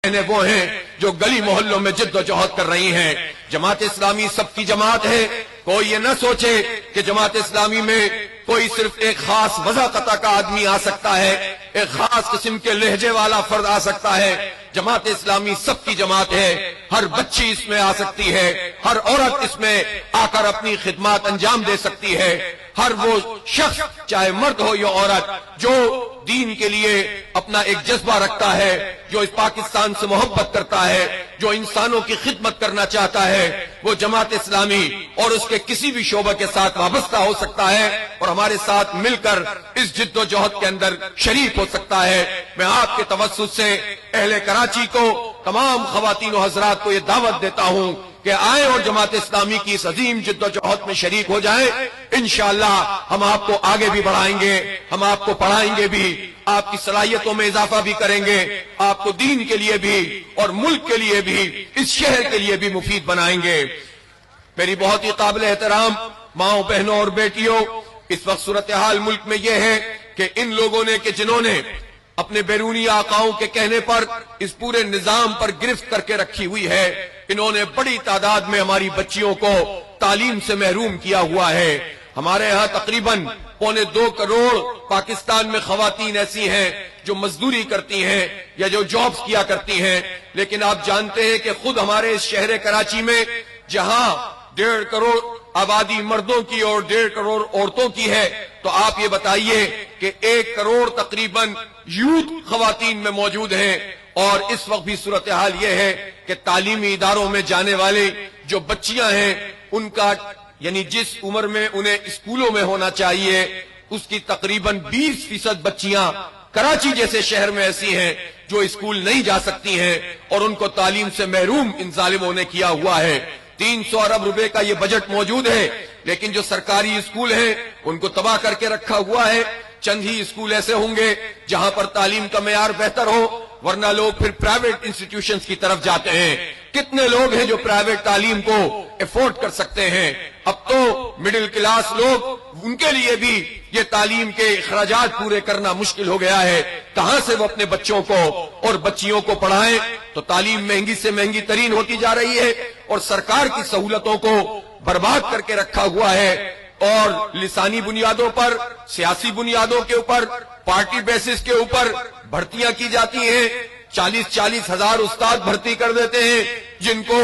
بہنیں وہ ہیں جو گلی محلوں میں جد و جہد کر رہی ہیں۔ جماعت اسلامی سب کی جماعت ہے، کوئی یہ نہ سوچے کہ جماعت اسلامی میں کوئی صرف ایک خاص وضاقتہ کا آدمی آ سکتا ہے، ایک خاص قسم کے لہجے والا فرد آ سکتا ہے۔ جماعت اسلامی سب کی جماعت ہے، ہر بچی اس میں آ سکتی ہے، ہر عورت اس میں آ کر اپنی خدمات انجام دے سکتی ہے، ہر وہ شخص چاہے مرد ہو یا عورت جو دین کے لیے اپنا ایک جذبہ رکھتا ہے، جو اس پاکستان سے محبت کرتا ہے، جو انسانوں کی خدمت کرنا چاہتا ہے، وہ جماعت اسلامی اور اس کے کسی بھی شعبہ کے ساتھ وابستہ ہو سکتا ہے اور ہمارے ساتھ مل کر اس جد و جہد کے اندر شریک ہو سکتا ہے۔ میں آپ کے توسط سے اہل کراچی کو، تمام خواتین و حضرات کو یہ دعوت دیتا ہوں کہ آئیں اور جماعت اسلامی کی اس عظیم جد و جہد میں شریک ہو جائیں۔ انشاءاللہ ہم آپ کو آگے بھی بڑھائیں گے، ہم آپ کو پڑھائیں گے بھی، آپ کی صلاحیتوں میں اضافہ بھی کریں گے، آپ کو دین کے لیے بھی اور ملک کے لیے بھی، اس شہر کے لیے بھی مفید بنائیں گے۔ میری بہت ہی قابل احترام ماؤں، بہنوں اور بیٹیوں، اس وقت صورتحال ملک میں یہ ہے کہ ان لوگوں نے کہ جنہوں نے اپنے بیرونی آقاؤں کے کہنے پر اس پورے نظام پر گرفت کر کے رکھی ہوئی ہے، انہوں نے بڑی تعداد میں ہماری بچیوں کو تعلیم سے محروم کیا ہوا ہے۔ ہمارے ہاں تقریباً 2.25 کروڑ پاکستان میں خواتین ایسی ہیں جو مزدوری کرتی ہیں یا جو جابز کیا کرتی ہیں، لیکن آپ جانتے ہیں کہ خود ہمارے اس شہر کراچی میں جہاں 1.5 کروڑ آبادی مردوں کی اور 1.5 کروڑ عورتوں کی ہے، تو آپ یہ بتائیے کہ 1 کروڑ تقریباً یوتھ خواتین میں موجود ہیں، اور اس وقت بھی صورتحال یہ ہے کہ تعلیمی اداروں میں جانے والے جو بچیاں ہیں ان کا یعنی جس عمر میں انہیں اسکولوں میں ہونا چاہیے اس کی تقریباً 20% بچیاں کراچی جیسے شہر میں ایسی ہیں جو اسکول نہیں جا سکتی ہیں اور ان کو تعلیم سے محروم ان ظالموں نے کیا ہوا ہے۔ 300 ارب روپے کا یہ بجٹ موجود ہے، لیکن جو سرکاری اسکول ہیں ان کو تباہ کر کے رکھا ہوا ہے۔ چند ہی اسکول ایسے ہوں گے جہاں پر تعلیم کا معیار بہتر ہو، ورنہ لوگ پھر پرائیویٹ انسٹیٹیوشنز کی طرف جاتے ہیں۔ کتنے لوگ ہیں جو پرائیویٹ تعلیم کو افورڈ کر سکتے ہیں؟ اب تو مڈل کلاس لوگ، ان کے لیے بھی یہ تعلیم کے اخراجات پورے کرنا مشکل ہو گیا ہے۔ کہاں سے وہ اپنے بچوں کو اور بچیوں کو پڑھائیں؟ تو تعلیم مہنگی سے مہنگی ترین ہوتی جا رہی ہے اور سرکار کی سہولتوں کو برباد کر کے رکھا ہوا ہے، اور لسانی بنیادوں پر، سیاسی بنیادوں کے اوپر، پارٹی بیسس کے اوپر بھرتیاں کی جاتی ہیں۔ 40 ہزار استاد بھرتی کر دیتے ہیں جن کو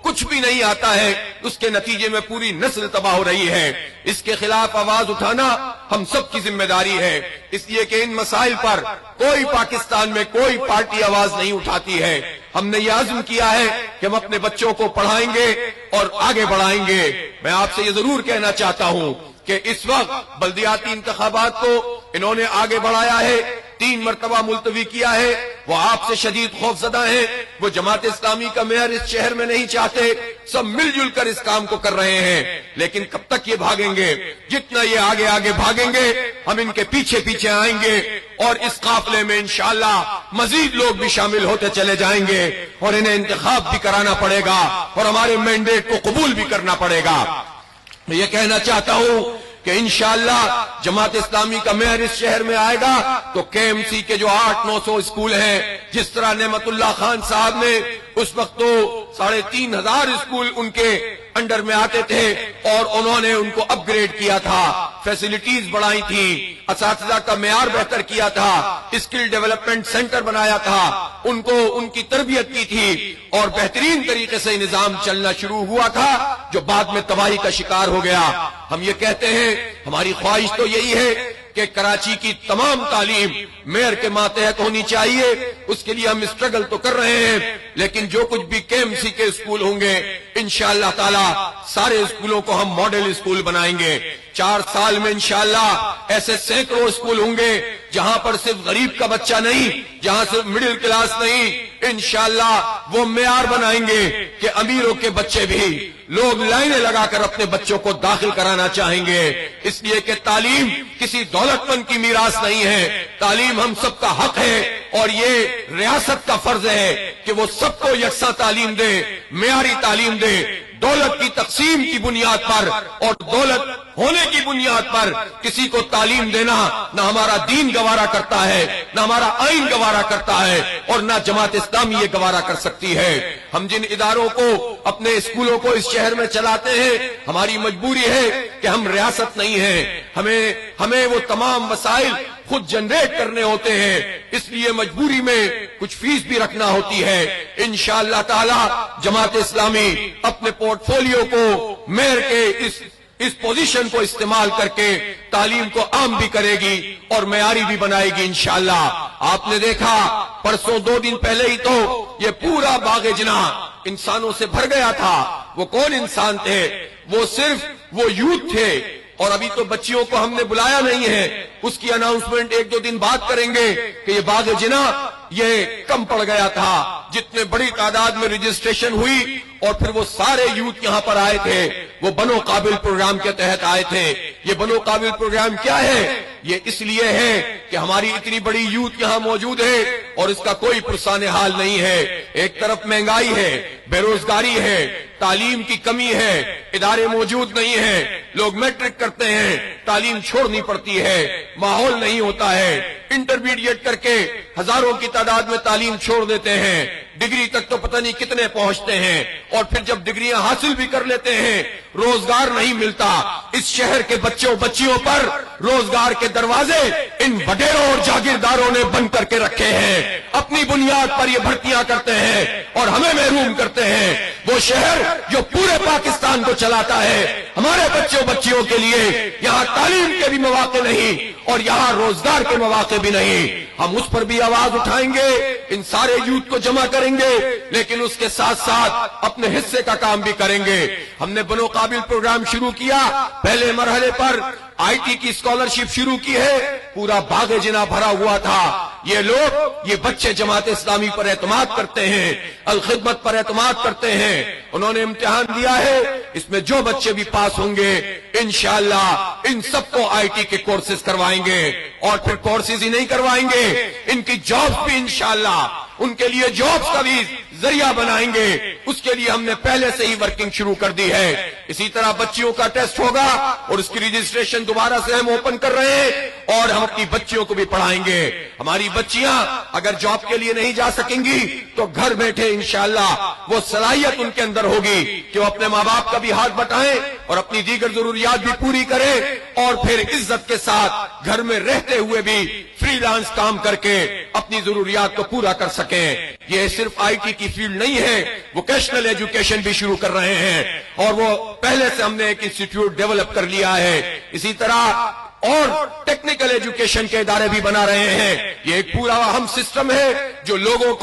کچھ بھی نہیں آتا ہے، اس کے نتیجے میں پوری نسل تباہ ہو رہی ہے۔ اس کے خلاف آواز اٹھانا ہم سب کی ذمہ داری ہے، اس لیے کہ ان مسائل پر کوئی پاکستان میں کوئی پارٹی آواز نہیں اٹھاتی ہے۔ ہم نے یہ عزم کیا ہے کہ ہم اپنے بچوں کو پڑھائیں گے اور آگے بڑھائیں گے۔ میں آپ سے یہ ضرور کہنا چاہتا ہوں کہ اس وقت بلدیاتی انتخابات کو انہوں نے آگے بڑھایا ہے، 3 مرتبہ ملتوی کیا ہے، وہ آپ سے شدید خوف زدہ ہیں، وہ جماعت اسلامی کا میئر اس شہر میں نہیں چاہتے، سب مل جل کر اس کام کو کر رہے ہیں، لیکن کب تک یہ بھاگیں گے؟ جتنا یہ آگے آگے بھاگیں گے ہم ان کے پیچھے پیچھے آئیں گے، اور اس قافلے میں انشاءاللہ مزید لوگ بھی شامل ہوتے چلے جائیں گے، اور انہیں انتخاب بھی کرانا پڑے گا اور ہمارے مینڈیٹ کو قبول بھی کرنا پڑے گا۔ میں یہ کہنا چاہتا ہوں کہ انشاءاللہ جماعت اسلامی کا میئر اس شہر میں آئے گا تو کے ایم سی کے جو 800-900 اسکول ہیں، جس طرح نعمت اللہ خان صاحب نے اس وقت تو 3500 اسکول ان کے انڈر میں آتے تھے اور انہوں نے ان کو اپ گریڈ کیا تھا، فیسلٹیز بڑھائی تھی، اساتذہ کا معیار بہتر کیا تھا، اسکل ڈیولپمنٹ سینٹر بنایا تھا، ان کو ان کی تربیت کی تھی اور بہترین طریقے سے نظام چلنا شروع ہوا تھا جو بعد میں تباہی کا شکار ہو گیا۔ ہم یہ کہتے ہیں، ہماری خواہش تو یہی ہے کہ کراچی کی تمام تعلیم میئر کے ماتحت ہونی چاہیے، اس کے لیے ہم اسٹرگل تو کر رہے ہیں، لیکن جو کچھ بھی کے ایم سی کے اسکول ہوں گے انشاءاللہ تعالی سارے اسکولوں کو ہم ماڈل اسکول بنائیں گے۔ 4 سال میں انشاءاللہ ایسے سینکڑوں اسکول ہوں گے جہاں پر صرف غریب کا بچہ نہیں، جہاں صرف مڈل کلاس نہیں، انشاءاللہ وہ معیار بنائیں گے کہ امیروں کے بچے بھی لوگ لائنیں لگا کر اپنے بچوں کو داخل کرانا چاہیں گے، اس لیے کہ تعلیم کسی دولت مند کی میراث نہیں ہے، تعلیم ہم سب کا حق ہے، اور یہ ریاست کا فرض ہے کہ وہ سب کو یکساں تعلیم دے، معیاری تعلیم دے، دولت کی تقسیم کی بنیاد پر اور دولت ہونے کی بنیاد پر کسی کو تعلیم دینا نہ ہمارا دین گوارا کرتا ہے، نہ ہمارا آئین گوارا کرتا ہے، اور نہ جماعت اسلامی یہ گوارا کر سکتی ہے۔ ہم جن اداروں کو، اپنے اسکولوں کو اس شہر میں چلاتے ہیں، ہماری مجبوری ہے کہ ہم ریاست نہیں ہیں، ہمیں وہ تمام وسائل خود جنریٹ کرنے ہوتے ہیں، اس لیے مجبوری میں کچھ فیس بھی رکھنا ہوتی ہے۔ انشاءاللہ تعالی جماعت اسلامی اپنے پورٹ فولیو کو میئر کے اس پوزیشن کو استعمال کر کے تعلیم کو عام بھی کرے گی اور معیاری بھی بنائے گی انشاءاللہ۔ آپ نے دیکھا پرسوں 2 دن پہلے ہی تو یہ پورا باغ جناح انسانوں سے بھر گیا تھا۔ وہ کون انسان تھے؟ وہ صرف وہ یوتھ تھے، اور ابھی تو بچیوں کو ہم نے بلایا نہیں ہے، اس کی اناؤنسمنٹ 1-2 دن بعد کریں گے کہ یہ باغ جناح یہ کم پڑ گیا تھا۔ جتنے بڑی تعداد میں رجسٹریشن ہوئی اور پھر وہ سارے یوتھ یہاں پر آئے تھے، وہ بنو قابل پروگرام کے تحت آئے تھے۔ یہ بنو قابل پروگرام کیا ہے؟ یہ اس لیے ہے کہ ہماری اتنی بڑی یوتھ یہاں موجود ہے اور اس کا کوئی پرسان حال نہیں ہے۔ ایک طرف مہنگائی ہے، بے روزگاری ہے، تعلیم کی کمی ہے، ادارے موجود نہیں ہیں، لوگ میٹرک کرتے ہیں، تعلیم چھوڑنی پڑتی ہے، ماحول نہیں ہوتا ہے، انٹرمیڈیٹ کر کے ہزاروں کی تعداد میں تعلیم چھوڑ دیتے ہیں، ڈگری تک تو پتہ نہیں کتنے پہنچتے ہیں، اور پھر جب ڈگریاں حاصل بھی کر لیتے ہیں روزگار نہیں ملتا۔ اس شہر کے بچیوں پر روزگار کے دروازے ان وڈیروں اور جاگیرداروں نے بند کر کے رکھے ہیں، اپنی بنیاد پر یہ بھرتیاں کرتے ہیں اور ہمیں محروم کرتے ہیں۔ وہ شہر جو پورے پاکستان کو چلاتا ہے، ہمارے بچیوں کے لیے یہاں تعلیم کے بھی مواقع نہیں اور یہاں روزگار کے مواقع بھی نہیں۔ ہم اس پر بھی آواز اٹھائیں گے، ان سارے یوتھ کو جمع کریں گے، لیکن اس کے ساتھ ساتھ اپنے حصے کا کام بھی کریں گے۔ ہم نے بنو قابل پروگرام شروع کیا، پہلے مرحلے پر آئی ٹی کی اسکالرشپ شروع کی ہے، پورا باغ جناح بھرا ہوا تھا۔ یہ بچے جماعت اسلامی پر اعتماد کرتے ہیں، الخدمت پر اعتماد کرتے ہیں، انہوں نے امتحان دیا ہے، اس میں جو بچے بھی پاس ہوں گے انشاءاللہ ان سب کو آئی ٹی کے کورسز کروائیں گے، اور پھر کورسز ہی نہیں کروائیں گے، ان کی جابز بھی انشاءاللہ ان کے لیے جابز کا بھی ذریعہ بنائیں گے۔ اس کے لیے ہم نے پہلے سے ہی ورکنگ شروع کر دی ہے۔ اسی طرح بچیوں کا ٹیسٹ ہوگا اور اس کی رجسٹریشن دوبارہ سے ہم اوپن کر رہے ہیں، اور ہم اپنی بچیوں کو بھی پڑھائیں گے۔ ہماری بچیاں اگر جاب کے لیے نہیں جا سکیں گی تو گھر بیٹھے انشاءاللہ وہ صلاحیت ان کے اندر ہوگی کہ وہ اپنے ماں باپ کا بھی ہاتھ بٹائیں اور اپنی دیگر ضروریات بھی پوری کریں، اور پھر عزت کے ساتھ گھر میں رہتے ہوئے بھی فری لانس کام کر کے اپنی ضروریات کو پورا کر سکیں۔ یہ صرف آئی ٹی کی فیلڈ نہیں ہے، ووکیشنل ایجوکیشن بھی شروع کر رہے ہیں، اور وہ پہلے سے ہم نے ایک انسٹیٹیوٹ ڈیولپ کر لیا ہے۔ اسی طرح اور ٹیکنیکل ایجوکیشن کے ادارے بھی بنا رہے ہیں۔ یہ ایک پورا اہم سسٹم ہے جو لوگوں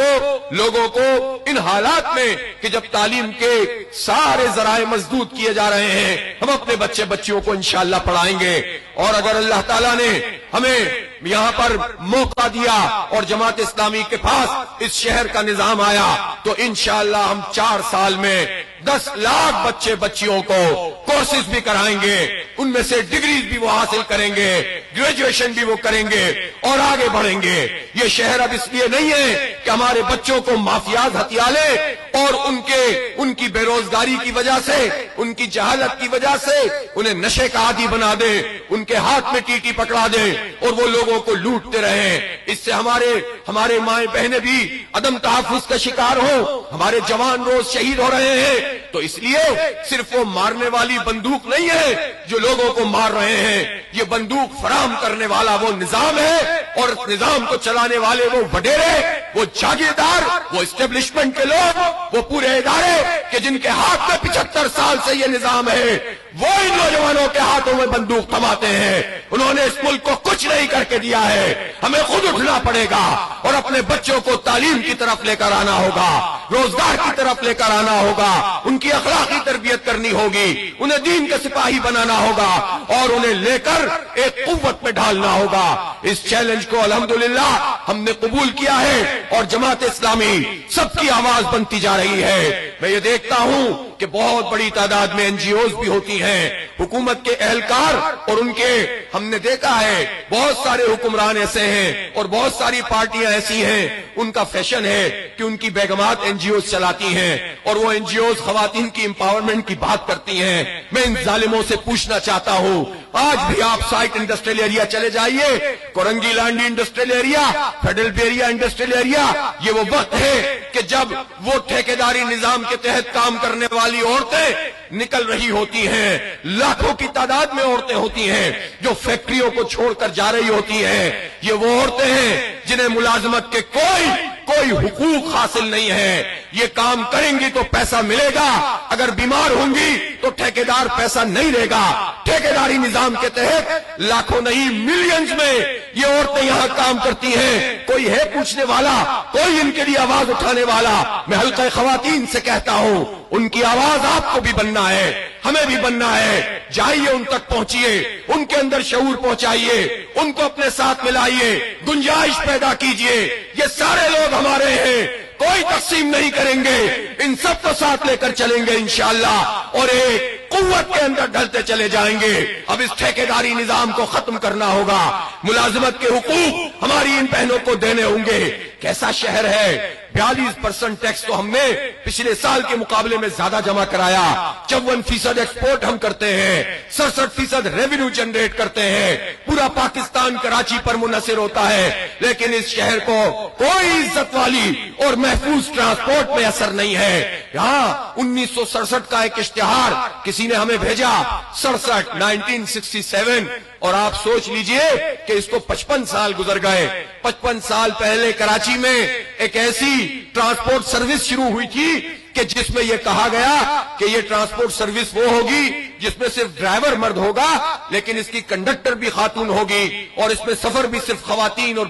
کو ان حالات میں کہ جب تعلیم کے سارے ذرائع مسدود کیے جا رہے ہیں، ہم اپنے بچیوں کو انشاءاللہ پڑھائیں گے۔ اور اگر اللہ تعالیٰ نے ہمیں یہاں پر موقع دیا اور جماعت اسلامی کے پاس اس شہر کا نظام آیا تو انشاءاللہ ہم 4 سال میں 10 لاکھ بچیوں کو کورسز بھی کرائیں گے، ان میں سے ڈگریز بھی وہ حاصل کریں گے، گریجویشن بھی وہ کریں گے اور آگے بڑھیں گے۔ یہ شہر اب اس لیے نہیں ہے کہ ہمارے بچوں کو مافیاز ہتھیا لے اور ان کی بے روزگاری کی وجہ سے، ان کی جہالت کی وجہ سے انہیں نشے کا عادی بنا دے، ان کے ہاتھ میں ٹیٹی پکڑا دے اور وہ لوگوں کو لوٹتے رہیں۔ اس سے ہمارے مائیں بہنیں بھی عدم تحفظ کا شکار ہوں، ہمارے جوان روز شہید ہو رہے ہیں۔ تو اس لیے صرف وہ مارنے والی بندوق نہیں ہے جو لوگوں کو مار رہے ہیں، یہ بندوق فراہم کرنے والا وہ نظام ہے، اور اس نظام کو چلانے والے وہ وڈیرے، وہ جاگیردار، وہ اسٹیبلشمنٹ کے لوگ، وہ پورے ادارے کہ جن کے ہاتھ میں 75 سال سے یہ نظام ہے، وہ ان نوجوانوں کے ہاتھوں میں بندوق تھماتے ہیں۔ انہوں نے اس ملک کو کچھ نہیں کر کے دیا ہے، ہمیں خود اٹھنا پڑے گا اور اپنے بچوں کو تعلیم کی طرف لے کر آنا ہوگا، روزگار کی طرف لے کر آنا ہوگا، ان کی اخلاقی تربیت کرنی ہوگی، انہیں دین کے سپاہی بنانا ہوگا اور انہیں لے کر ایک قوت میں ڈھالنا ہوگا۔ اس چیلنج کو الحمدللہ ہم نے قبول کیا ہے اور جماعت اسلامی سب کی آواز بنتی جا رہی ہے۔ میں یہ دیکھتا ہوں کہ بہت بڑی تعداد میں NGOs بھی ہوتی ہیں، حکومت کے اہلکار اور ان کے، ہم نے دیکھا ہے بہت سارے حکمران ایسے ہیں اور بہت ساری پارٹیاں ایسی ہیں، ان کا فیشن ہے کہ ان کی بیگمات NGOs چلاتی ہیں اور وہ NGOs خواتین کی امپاورمنٹ کی بات کرتی ہیں۔ میں ان ظالموں سے پوچھنا چاہتا ہوں، آج بھی آپ سائٹ انڈسٹریل ایریا چلے جائیے، Korangi Landhi industrial area, federal B area industrial area, یہ وہ وقت ہے کہ جب وہ ٹھیکیداری نظام کے تحت کام کرنے والی عورتیں نکل رہی ہوتی ہیں، لاکھوں کی تعداد میں عورتیں ہوتی ہیں جو فیکٹریوں کو چھوڑ کر جا رہی ہوتی ہیں۔ یہ وہ عورتیں ہیں جنہیں ملازمت کے کوئی حقوق حاصل نہیں ہے۔ یہ کام کریں گی تو پیسہ ملے گا، اگر بیمار ہوں گی تو ٹھیکیدار پیسہ نہیں دے گا۔ ٹھیکیداری نظام کے تحت لاکھوں نہیں ملینز میں یہ عورتیں یہاں کام کرتی ہیں۔ کوئی ہے پوچھنے والا، کوئی ان کے لیے آواز اٹھانے والا؟ میں حلقہ خواتین سے کہتا ہوں، ان کی آواز آپ کو بھی بننا ہے، ہمیں بھی بننا ہے۔ جائیے ان تک پہنچیے، ان کے اندر شعور پہنچائیے، ان کو اپنے ساتھ ملائیے، گنجائش پیدا کیجئے۔ یہ سارے لوگ ہمارے ہیں، کوئی تقسیم نہیں کریں گے، ان سب کو ساتھ لے کر چلیں گے انشاءاللہ، اور ایک قوت کے اندر ڈھلتے چلے جائیں گے۔ اب اس ٹھیکیداری نظام کو ختم کرنا ہوگا، ملازمت کے حقوق ہماری ان بہنوں کو دینے ہوں گے۔ کیسا شہر ہے، 42% ٹیکس تو ہم نے پچھلے سال کے مقابلے میں زیادہ جمع کرایا، 54% ایکسپورٹ ہم کرتے ہیں، 67% ریونیو جنریٹ کرتے ہیں، پورا پاکستان کراچی پر منحصر ہوتا ہے، لیکن اس شہر کو کوئی عزت والی اور محفوظ ٹرانسپورٹ میں اثر نہیں ہے۔ یہاں 1967 کا ایک اشتہار کسی نے ہمیں بھیجا، 1967، اور آپ سوچ لیجئے کہ اس کو 55 سال گزر گئے۔ 55 سال پہلے کراچی میں ایک ایسی ٹرانسپورٹ سروس شروع ہوئی تھی کہ جس میں یہ کہا گیا کہ یہ ٹرانسپورٹ سروس وہ ہوگی جس میں صرف ڈرائیور مرد ہوگا، لیکن اس کی کنڈکٹر بھی خاتون ہوگی، اور اس میں سفر بھی صرف خواتین اور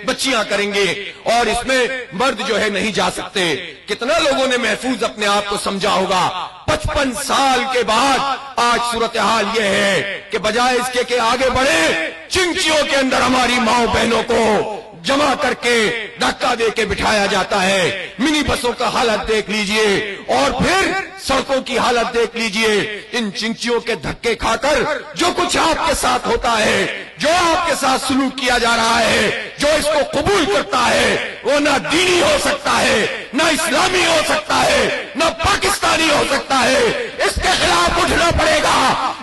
بچیاں کریں گے، اور اس میں مرد جو ہے نہیں جا سکتے۔ کتنا لوگوں نے محفوظ اپنے آپ کو سمجھا ہوگا؟ 55 سال کے بعد آج صورتحال یہ ہے کہ بجائے اس کے کہ آگے بڑھے، چنچیوں کے اندر ہماری ماؤں بہنوں کو جمع کر کے دھکا دے کے بٹھایا جاتا ہے۔ منی بسوں کا حالت دیکھ لیجئے، اور پھر سڑکوں کی حالت دیکھ لیجئے۔ ان چنچیوں کے دھکے کھا کر جو کچھ آپ کے ساتھ ہوتا ہے، جو آپ کے ساتھ سلوک کیا جا رہا ہے، جو اس کو قبول کرتا ہے، وہ نہ دینی ہو سکتا ہے، نہ اسلامی ہو سکتا ہے، نہ پاکستانی ہو سکتا ہے۔ اس کے خلاف اٹھنا پڑے گا،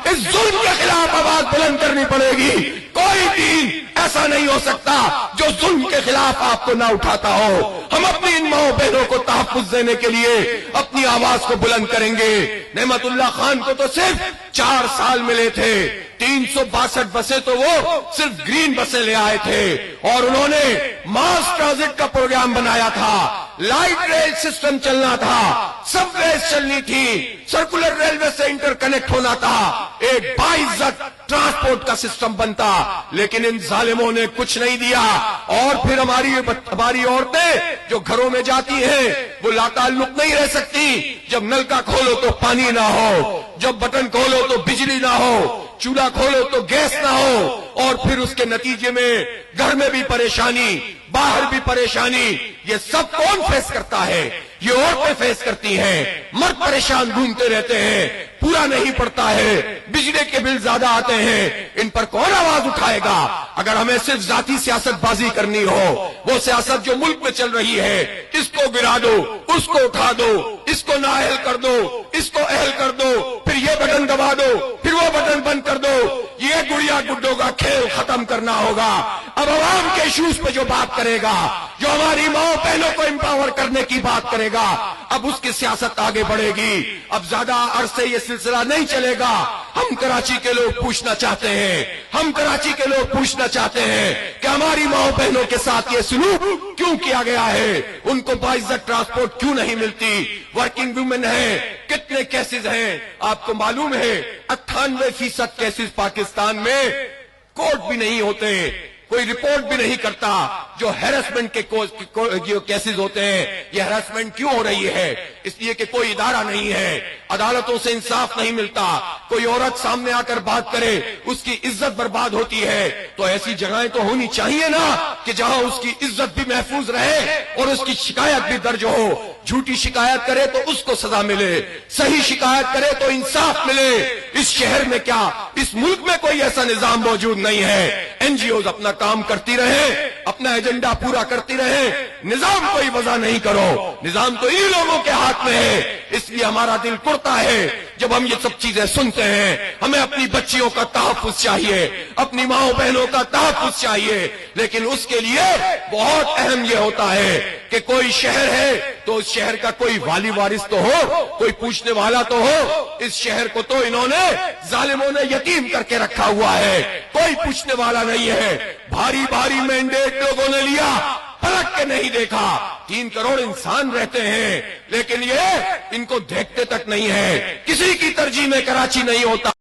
اس ظلم کے خلاف آواز بلند کرنی پڑے گی۔ کوئی دین ایسا نہیں ہو سکتا جو ظلم کے خلاف آپ کو نہ اٹھاتا ہو۔ ہم اپنی ان ماؤں بہنوں کو تحفظ دینے کے لیے اپنی آواز کو بلند کریں گے۔ نعمت اللہ خان کو تو صرف 4 سال ملے تھے، 362 بسیں تو وہ صرف گرین بسیں لے آئے تھے، اور انہوں نے ماس ٹرانزٹ کا پروگرام بنایا تھا، لائٹ ریل سسٹم چلنا تھا، سب ویز چلنی تھی، سرکولر ریلوے سے انٹر کنیکٹ ہونا تھا، ایک باعزت ٹرانسپورٹ کا سسٹم بنتا، لیکن ان ظالموں نے کچھ نہیں دیا۔ اور پھر ہماری عورتیں جو گھروں میں جاتی ہیں وہ لا تعلق نہیں رہ سکتی۔ جب نل کا کھولو تو پانی نہ ہو، جب بٹن کھولو تو بجلی نہ ہو، چولہا کھولو تو گیس نہ ہو، اور پھر اس کے نتیجے میں گھر میں بھی پریشانی، باہر بھی پریشانی۔ یہ سب کون فیس کرتا ہے؟ یہ عورتیں فیس کرتی ہیں۔ مرد پریشان گھومتے رہتے ہیں، پورا نہیں پڑتا ہے، بجلی کے بل زیادہ آتے ہیں، ان پر کون آواز اٹھائے گا؟ اگر ہمیں صرف ذاتی سیاست بازی کرنی ہو، وہ سیاست جو ملک میں چل رہی ہے، اس کو گرا دو، اس کو اٹھا دو، اس کو نااہل کر دو، اس کو اہل کر دو، پھر یہ بٹن دبا دو، پھر وہ بٹن بند کر دو، یہ گڑیا گڈوں کا کھیل ختم کرنا ہوگا۔ اب عوام کے ایشوز پہ جو بات کرے گا، جو ہماری ماں بہنوں کو امپاور کرنے کی بات کرے گا، اب اس کی سیاست آگے بڑھے گی۔ اب زیادہ عرصے یہ سلسلہ نہیں چلے گا۔ ہم کراچی کے لوگ پوچھنا چاہتے ہیں، کہ ہماری ماں بہنوں کے ساتھ یہ سلوک کیوں کیا گیا ہے؟ ان کو باعزت ٹرانسپورٹ کیوں نہیں ملتی؟ ورکنگ ویمن ہیں، کتنے کیسز ہیں آپ کو معلوم ہے؟ 98% کیسز پاکستان میں کورٹ بھی نہیں ہوتے۔ کوئی رپورٹ بھی نہیں کرتا جو ہیراسمنٹ کے کیسز ہوتے ہیں. یہ ہیراسمنٹ کیوں ہو رہی ہے؟ اس لیے کہ کوئی ادارہ نہیں ہے, عدالتوں سے انصاف نہیں ملتا. کوئی عورت سامنے آ کر بات کرے, اس کی عزت برباد ہوتی ہے. تو ایسی جگہیں تو ہونی چاہیے نا کہ جہاں اس کی عزت بھی محفوظ رہے اور اس کی شکایت بھی درج ہو. جھوٹی شکایت کرے تو اس کو سزا ملے, صحیح شکایت کرے تو انصاف ملے. اس شہر میں کیا, اس ملک میں کوئی ایسا نظام موجود نہیں ہے. این جی اوز اپنا کام کرتی رہیں, اپنا ایجنڈا پورا کرتی رہیں, نظام کوئی وضع نہیں کرو. نظام تو انہی لوگوں کے ہاتھ میں ہے. اس لیے ہمارا دل کرتا ہے جب ہم یہ سب چیزیں سنتے ہیں. ہمیں اپنی بچیوں کا تحفظ چاہیے, اپنی ماؤں بہنوں کا تحفظ چاہیے, لیکن اس کے لیے بہت اہم یہ ہوتا ہے کہ کوئی شہر ہے تو اس شہر کا کوئی والی وارث تو ہو, کوئی پوچھنے والا تو ہو. اس شہر کو تو انہوں نے, ظالموں نے یتیم کر کے رکھا ہوا ہے, کوئی پوچھنے والا نہیں ہے. بھاری بھاری مینڈیٹ لوگوں نے لیا, پلٹ کے نہیں دیکھا. 3 کروڑ انسان رہتے ہیں لیکن یہ ان کو دیکھتے تک نہیں ہے. کسی کی ترجیح میں کراچی نہیں ہوتا.